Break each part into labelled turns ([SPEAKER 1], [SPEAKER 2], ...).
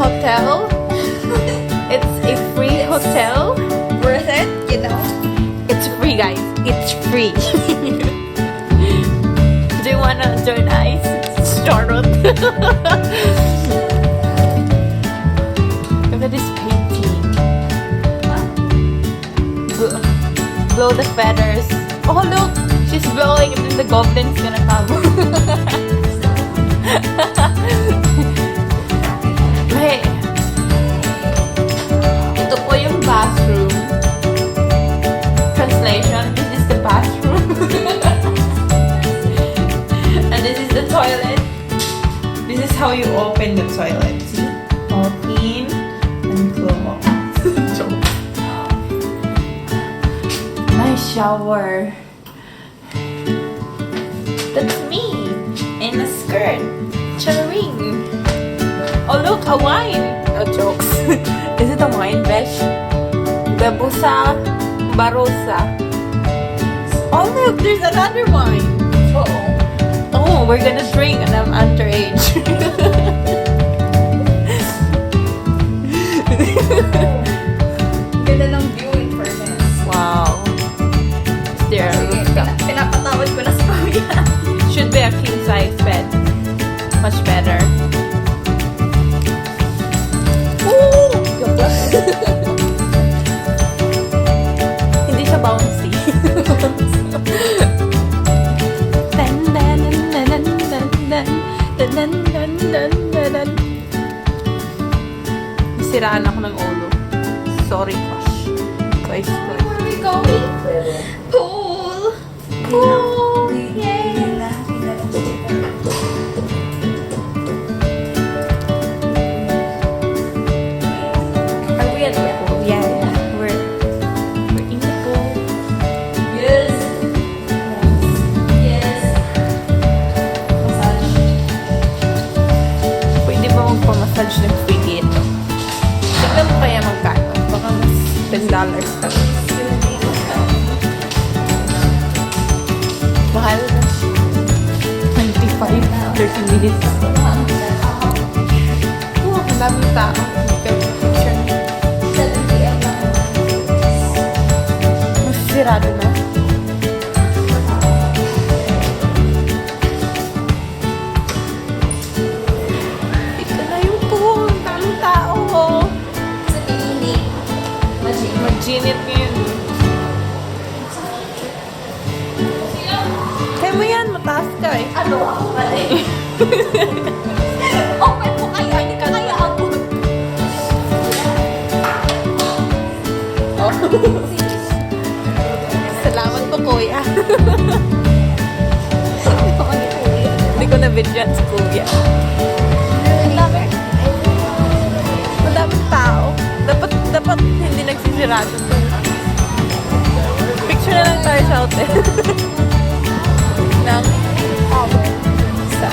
[SPEAKER 1] hotel. It's a free hotel.
[SPEAKER 2] Worth it, you know?
[SPEAKER 1] It's free, guys. It's free. Do you wanna join us? Start on. Look at this painting. Blow the feathers. Oh look, she's blowing and then the goblin's gonna come. Hey, ito po yung bathroom. Translation, this is the bathroom. And this is the toilet. This is how you open the toilet. See? Open and close. Nice shower. That's me in a skirt. Charing. Oh look, a wine. No jokes. Is it a wine, Besh? Bebusa Barossa. Oh look, there's another wine. Oh, we're gonna drink and I'm underage.
[SPEAKER 2] Ganda ng view in fairness.
[SPEAKER 1] Wow. Is there a rooftop?
[SPEAKER 2] Pinapatawad ko na sa pamilya.
[SPEAKER 1] Should be a king size bed. Much better. Ooh! Hindi siya bouncy. Siraan ako ng ulo. Sorry, Posh. Guys,
[SPEAKER 2] Where are we going? Pool! Pool! Yay!
[SPEAKER 1] are we at the pool? Yeah. We're in the pool.
[SPEAKER 2] Yes! Yes! Massage.
[SPEAKER 1] Pwede ba magpamassage ng free dito? Tignan mo kaya magkano? Baka mas $10 ka. Mahal na. 25, 30 minutes. Oh, ang daming tao. Picture.
[SPEAKER 2] 7 p.m. lang.
[SPEAKER 1] Mas sirado na. Ito na yung pool. Ang daming tao.
[SPEAKER 2] Sa pinili.
[SPEAKER 1] Mag-ginit ngayon. Kaya mo yan, mataas ka eh.
[SPEAKER 2] Ano ako pala eh? Open mo kaya, hindi ka kaya ako.
[SPEAKER 1] Salamat po, kuya. Hindi ko na-videoan si kuya. Madaming tao. Dapat hindi nagsisirado to. Picture na lang tayo sa hotel. Ng isa.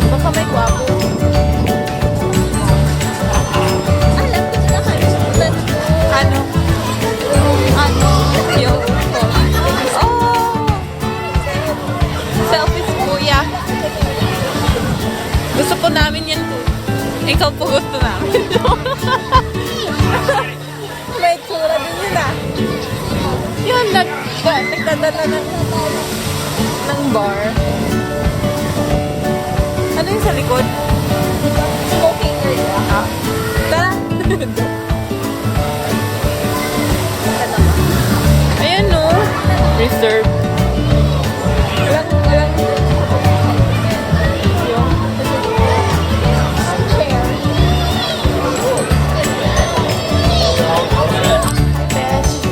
[SPEAKER 1] Baka may gwapo.
[SPEAKER 2] Alam ko na kayo sa ulan ko.
[SPEAKER 1] Ano? Yung oh! Selfies, kuya. Gusto po namin yan po. Ikaw po gusto namin. May tsura din yun ah. Yun, nagdadala ng bar. Ano yung sa likod?
[SPEAKER 2] Smoking area.
[SPEAKER 1] Ah. Tara! Ayan no. Reserve. Walang yung
[SPEAKER 2] Chair.
[SPEAKER 1] best.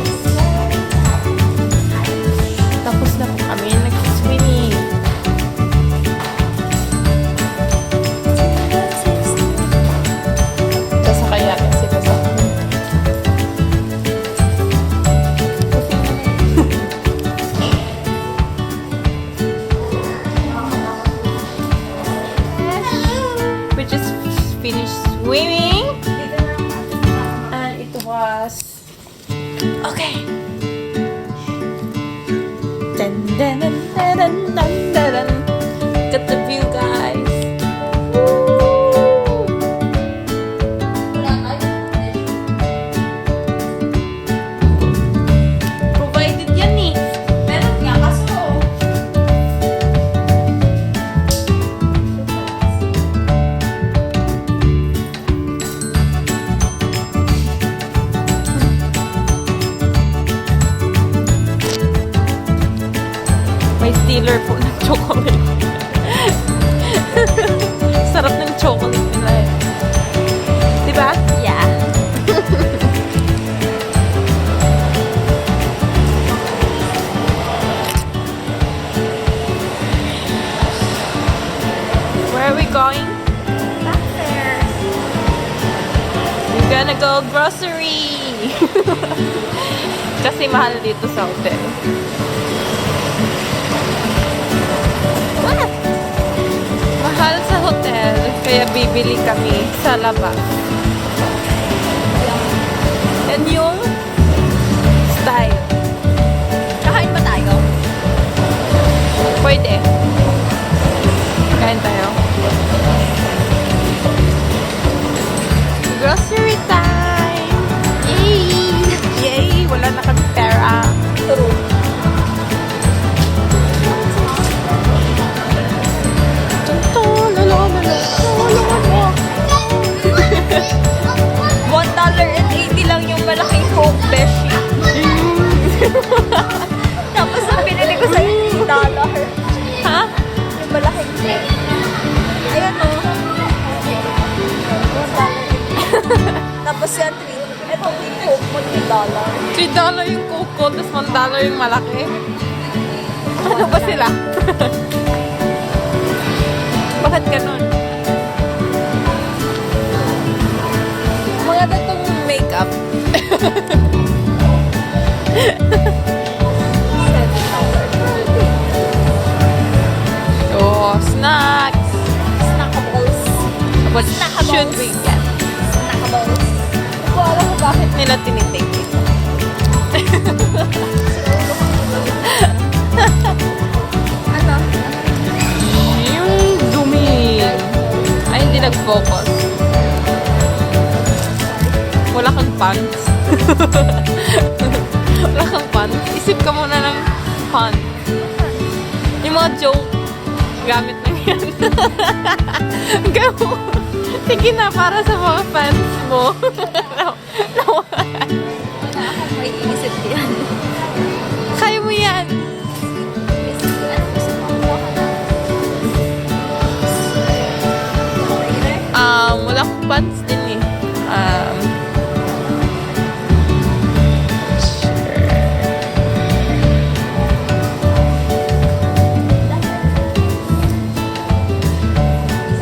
[SPEAKER 1] Tapos na po kami nag-swimming. Sasakay natin si Basa. We just finished swimming and it was okay. Dun, dun, dun, dun, dun, dun, dun. Got the view, guys. Where are we going?
[SPEAKER 2] Back there.
[SPEAKER 1] We're gonna go grocery! Kasi mahal dito sa hotel.
[SPEAKER 2] What?
[SPEAKER 1] Mahal sa hotel, kaya bibili kami sa labas. Yan yung style.
[SPEAKER 2] Kakain ba tayo?
[SPEAKER 1] Pwede. Kain tayo. Grocery time! Yay! Yay! Wala na kami pera.
[SPEAKER 2] True.
[SPEAKER 1] Ito, lalaman na.
[SPEAKER 2] $1.80 lang yung malaking Coke, Beshi. Tapos ang pinili ko sa'yo, $3.
[SPEAKER 1] Ha?
[SPEAKER 2] Yung malaking Coke. Ayan o. Tapos yan, ito yung Coke mo, $3.
[SPEAKER 1] $3 yung Coke ko, tapos $1 yung malaki. Ano ba sila? Bakit ganun? Mga datong makeup. Oh, snacks!
[SPEAKER 2] Snackables.
[SPEAKER 1] What
[SPEAKER 2] Snackables.
[SPEAKER 1] should we get?
[SPEAKER 2] Snackables. Hindi ko alam kung bakit.
[SPEAKER 1] Nila tinitake ito.
[SPEAKER 2] Ano?
[SPEAKER 1] Yung dumi. Ay, hindi nag-focus. Wala kang pants. Wala kang pants. Isip ka muna ng pants. Yung mga joke, gamit lang yan. Gamo. Sige na, para sa mga fans mo.
[SPEAKER 2] Wala akong may inisip yan.
[SPEAKER 1] Kaya mo yan. Wala akong pants din eh.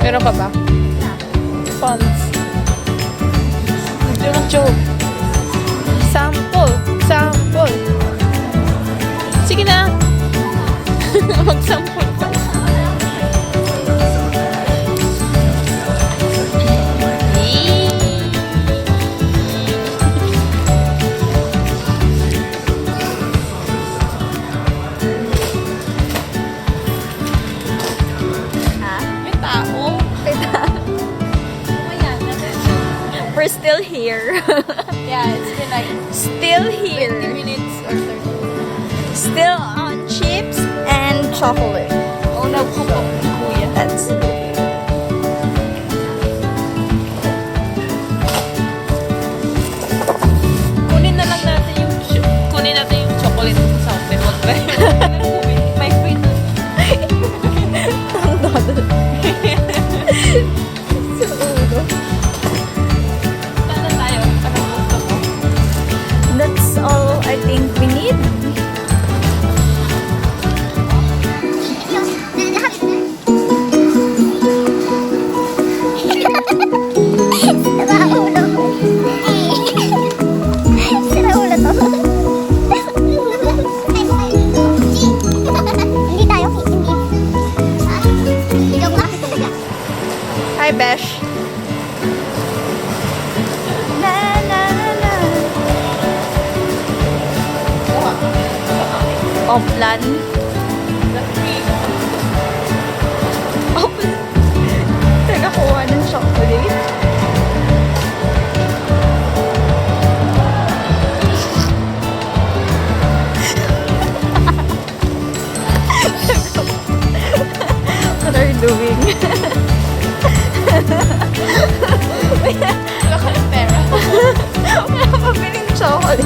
[SPEAKER 1] Meron ka ba? Pants. Yung joke. Sample. Sample. Sige na. Mag-sample ka.
[SPEAKER 2] Ha?
[SPEAKER 1] May tao.
[SPEAKER 2] We're still here.
[SPEAKER 1] Yeah, it's been like
[SPEAKER 2] Still
[SPEAKER 1] 20
[SPEAKER 2] here.
[SPEAKER 1] minutes or 30.
[SPEAKER 2] Still on chips and chocolate.
[SPEAKER 1] Oh, nagpupok ni Kuya.
[SPEAKER 2] That's
[SPEAKER 1] Kunin na lang natin yung kunin natin yung chocolate sa open. Wag ba? May free na. Sana tayo. Anong gusto mo?
[SPEAKER 2] That's all I think we need.
[SPEAKER 1] Hi, Besh.
[SPEAKER 2] Na, na, na, na. Oplan. Oplan. Nakakuha ng chocolate. What are you doing?
[SPEAKER 1] Wala ka ng pera.
[SPEAKER 2] Wala pa piling chocolate.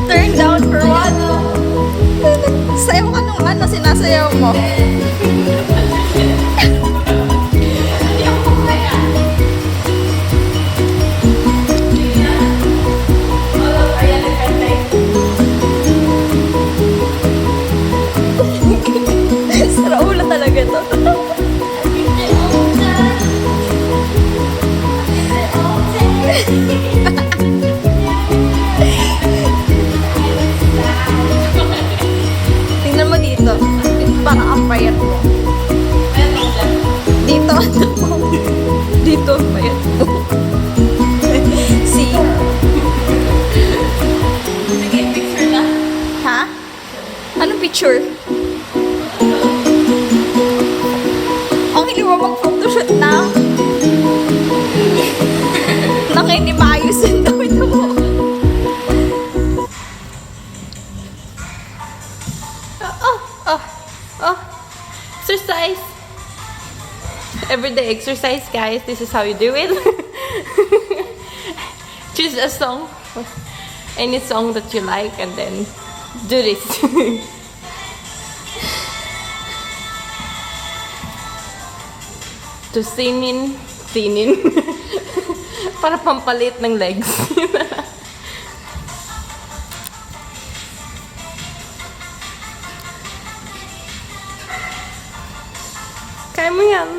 [SPEAKER 2] Turn down for what? Sayaw ka nung ano, sinasayaw mo. mo mag-photoshoot na. Naka hindi maayos yung damit mo.
[SPEAKER 1] Oh, exercise. Everyday exercise, guys. This is how you do it. Choose a song, any song that you like, and then do this. To thin in. Para pampalit ng legs. Kaya mo yan.